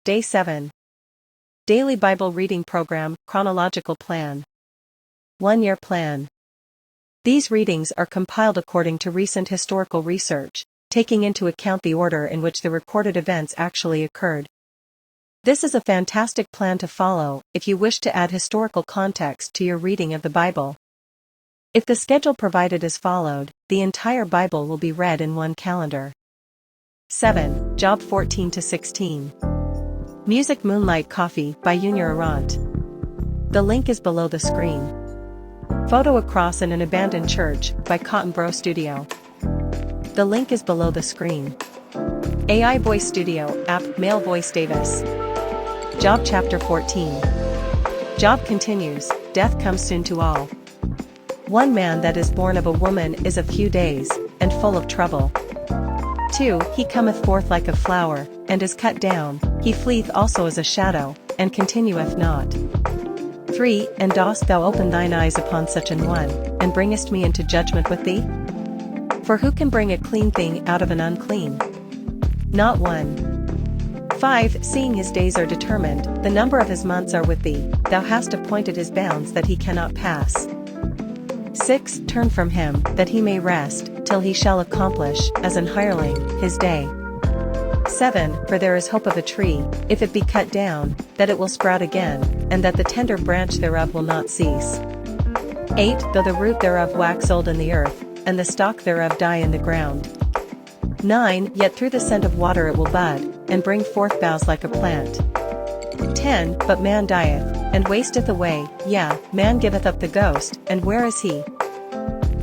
Day 7. Daily Bible Reading Program, Chronological Plan. 1-Year Plan. These readings are compiled according to recent historical research, taking into account the order in which the recorded events actually occurred. This is a fantastic plan to follow if you wish to add historical context to your reading of the Bible. If the schedule provided is followed, the entire Bible will be read in one calendar. 7. Job 14-16. Music Moonlight Coffee by Yunior Arronte. The link is below the screen. Photo A Cross in an Abandoned Church by cottonbro Studio. The link is below the screen. AI Voice Studio app Male Voice Davis. Job Chapter 14. Job continues, death comes soon to all. One man that is born of a woman is of few days, and full of trouble. 2. He cometh forth like a flower, and is cut down, he fleeth also as a shadow, and continueth not. 3. And dost thou open thine eyes upon such an one, and bringest me into judgment with thee? For who can bring a clean thing out of an unclean? Not one. 5. Seeing his days are determined, the number of his months are with thee, thou hast appointed his bounds that he cannot pass. 6. Turn from him, that he may rest, till he shall accomplish, as an hireling, his day. 7. For there is hope of a tree, if it be cut down, that it will sprout again, and that the tender branch thereof will not cease. 8. Though the root thereof wax old in the earth, and the stalk thereof die in the ground. 9. Yet through the scent of water it will bud, and bring forth boughs like a plant. 10. But man dieth, and wasteth away, yea, man giveth up the ghost, and where is he?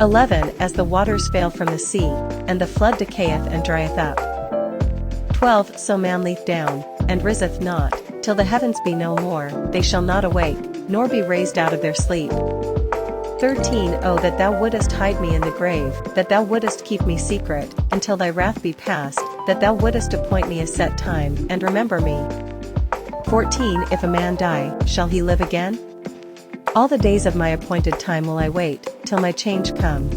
11. As the waters fail from the sea, and the flood decayeth and drieth up. 12. So man leeth down, and riseth not, till the heavens be no more, they shall not awake, nor be raised out of their sleep. 13. Oh that thou wouldest hide me in the grave, that thou wouldest keep me secret, until thy wrath be past, that thou wouldest appoint me a set time, and remember me. 14. If a man die, shall he live again? All the days of my appointed time will I wait, till my change come.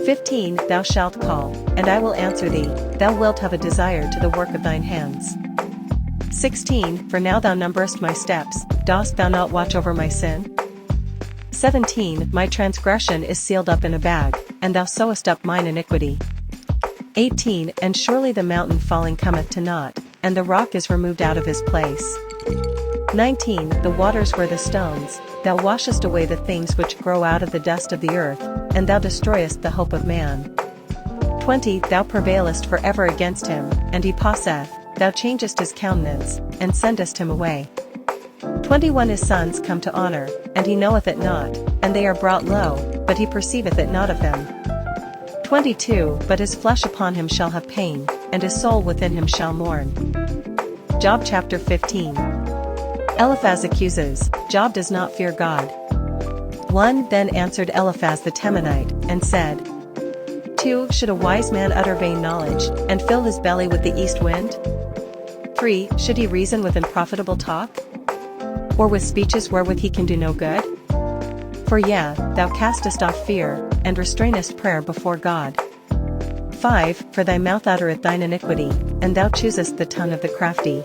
15. Thou shalt call, and I will answer thee, thou wilt have a desire to the work of thine hands. 16. For now thou numberest my steps, dost thou not watch over my sin? 17. My transgression is sealed up in a bag, and thou sewest up mine iniquity. 18. And surely the mountain falling cometh to naught, and the rock is removed out of his place. 19. The waters were the stones, thou washest away the things which grow out of the dust of the earth, and thou destroyest the hope of man. 20. Thou prevailest for ever against him, and he passeth, thou changest his countenance, and sendest him away. 21. His sons come to honor, and he knoweth it not, and they are brought low, but he perceiveth it not of them. 22. But his flesh upon him shall have pain, and his soul within him shall mourn. Job Chapter 15. Eliphaz accuses, Job does not fear God. 1. Then answered Eliphaz the Temanite, and said, 2. Should a wise man utter vain knowledge, and fill his belly with the east wind? 3. Should he reason with unprofitable talk? Or with speeches wherewith he can do no good? For yea, thou castest off fear, and restrainest prayer before God. 5. For thy mouth uttereth thine iniquity, and thou choosest the tongue of the crafty.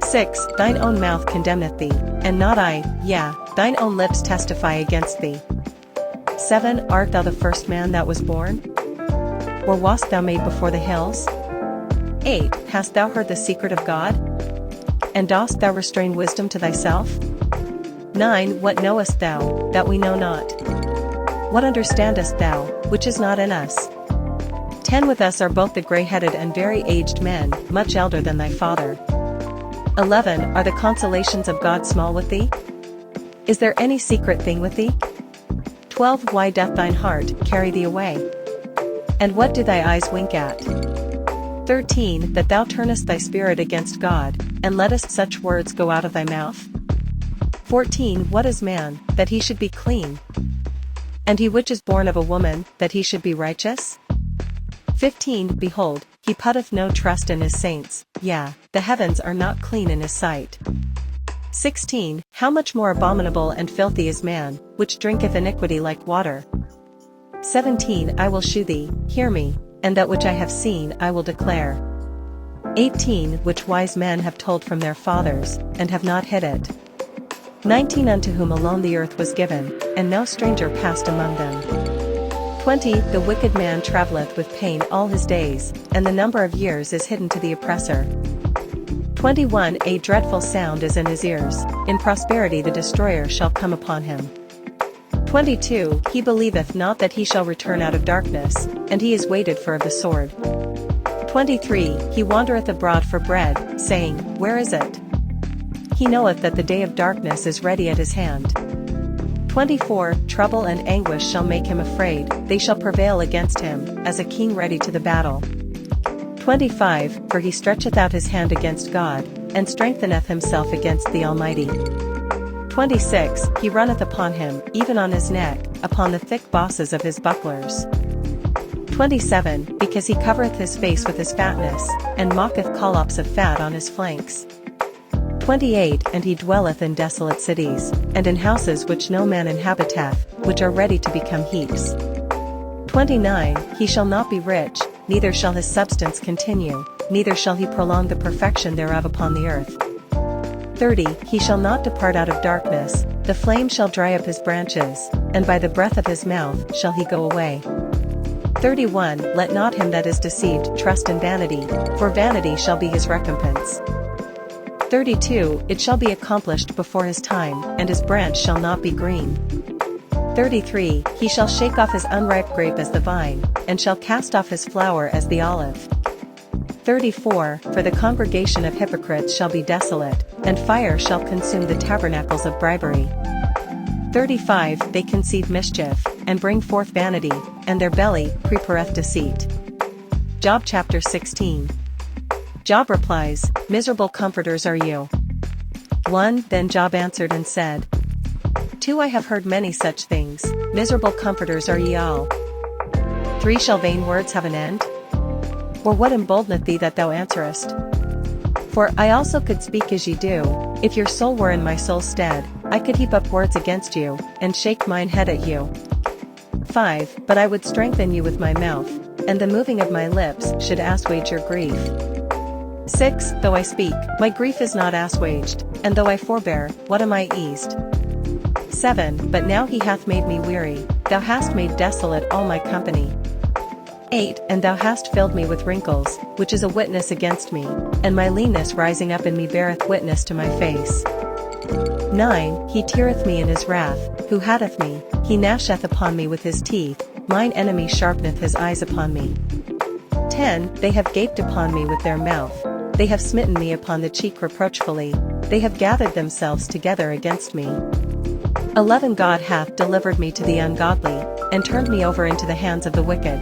6. Thine own mouth condemneth thee, and not I, yea, thine own lips testify against thee. 7. Art thou the first man that was born? Or wast thou made before the hills? 8. Hast thou heard the secret of God? And dost thou restrain wisdom to thyself? 9. What knowest thou, that we know not? What understandest thou, which is not in us? 10. With us are both the grey-headed and very aged men, much elder than thy father. 11. Are the consolations of God small with thee? Is there any secret thing with thee? 12. Why doth thine heart carry thee away? And what do thy eyes wink at? 13. That thou turnest thy spirit against God, and lettest such words go out of thy mouth? 14. What is man, that he should be clean? And he which is born of a woman, that he should be righteous? 15. Behold, he putteth no trust in his saints, yea, the heavens are not clean in his sight. 16. How much more abominable and filthy is man, which drinketh iniquity like water? 17. I will shew thee, hear me, and that which I have seen I will declare. 18 Which wise men have told from their fathers, and have not hid it. 19 Unto whom alone the earth was given, and no stranger passed among them. 20 The wicked man travelleth with pain all his days, and the number of years is hidden to the oppressor. 21 A dreadful sound is in his ears, in prosperity the destroyer shall come upon him. 22 He believeth not that he shall return out of darkness, and he is waited for of the sword. 23 He wandereth abroad for bread, saying, Where is it? He knoweth that the day of darkness is ready at his hand. 24 Trouble and anguish shall make him afraid, they shall prevail against him, as a king ready to the battle. 25 For he stretcheth out his hand against God, and strengtheneth himself against the Almighty. 26 He runneth upon him, even on his neck, upon the thick bosses of his bucklers. 27 Because he covereth his face with his fatness, and mocketh collops of fat on his flanks. 28 And he dwelleth in desolate cities, and in houses which no man inhabiteth, which are ready to become heaps. 29 He shall not be rich, neither shall his substance continue, neither shall he prolong the perfection thereof upon the earth. 30 He shall not depart out of darkness, the flame shall dry up his branches, and by the breath of his mouth shall he go away. 31 Let not him that is deceived trust in vanity, for vanity shall be his recompense. 32 It shall be accomplished before his time, and his branch shall not be green. 33 He shall shake off his unripe grape as the vine, and shall cast off his flower as the olive. 34 For the congregation of hypocrites shall be desolate, and fire shall consume the tabernacles of bribery. 35 They conceive mischief, and bring forth vanity, and their belly prepareth deceit. Job chapter 16. Job replies, Miserable comforters are you. 1 Then Job answered and said, 2 I have heard many such things, miserable comforters are ye all. 3 Shall vain words have an end? Or what emboldeneth thee that thou answerest? For I also could speak as ye do, if your soul were in my soul's stead, I could heap up words against you, and shake mine head at you. 5 But I would strengthen you with my mouth, and the moving of my lips should assuage your grief. 6 Though I speak, my grief is not assuaged, and though I forbear, what am I eased? 7 But now he hath made me weary, thou hast made desolate all my company. 8 And thou hast filled me with wrinkles, which is a witness against me, and my leanness rising up in me beareth witness to my face. 9 He teareth me in his wrath, who hateth me, he gnasheth upon me with his teeth, mine enemy sharpeneth his eyes upon me. 10 They have gaped upon me with their mouth, they have smitten me upon the cheek reproachfully, they have gathered themselves together against me. 11 God hath delivered me to the ungodly, and turned me over into the hands of the wicked.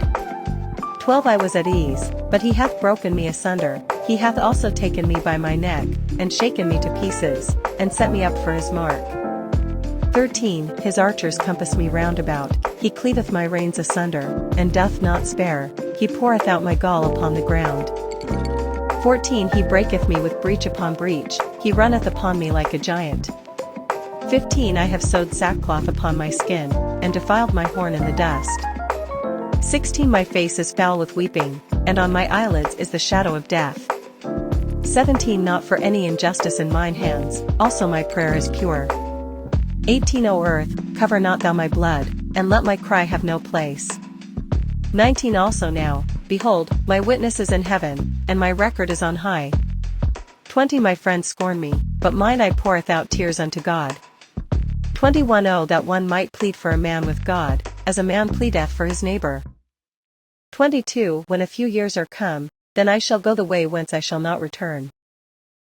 12 I was at ease, but he hath broken me asunder, he hath also taken me by my neck, and shaken me to pieces, and set me up for his mark. 13 His archers compass me round about, he cleaveth my reins asunder, and doth not spare, he poureth out my gall upon the ground. 14 He breaketh me with breach upon breach, he runneth upon me like a giant. 15 I have sewed sackcloth upon my skin, and defiled my horn in the dust. 16 My face is foul with weeping, and on my eyelids is the shadow of death. 17 Not for any injustice in mine hands, also my prayer is pure. 18 O earth, cover not thou my blood, and let my cry have no place. 19 Also now, behold, my witness is in heaven, and my record is on high. 20 My friends scorn me, but mine eye poureth out tears unto God. 21 Oh that one might plead for a man with God, as a man pleadeth for his neighbor. 22 When a few years are come, then I shall go the way whence I shall not return.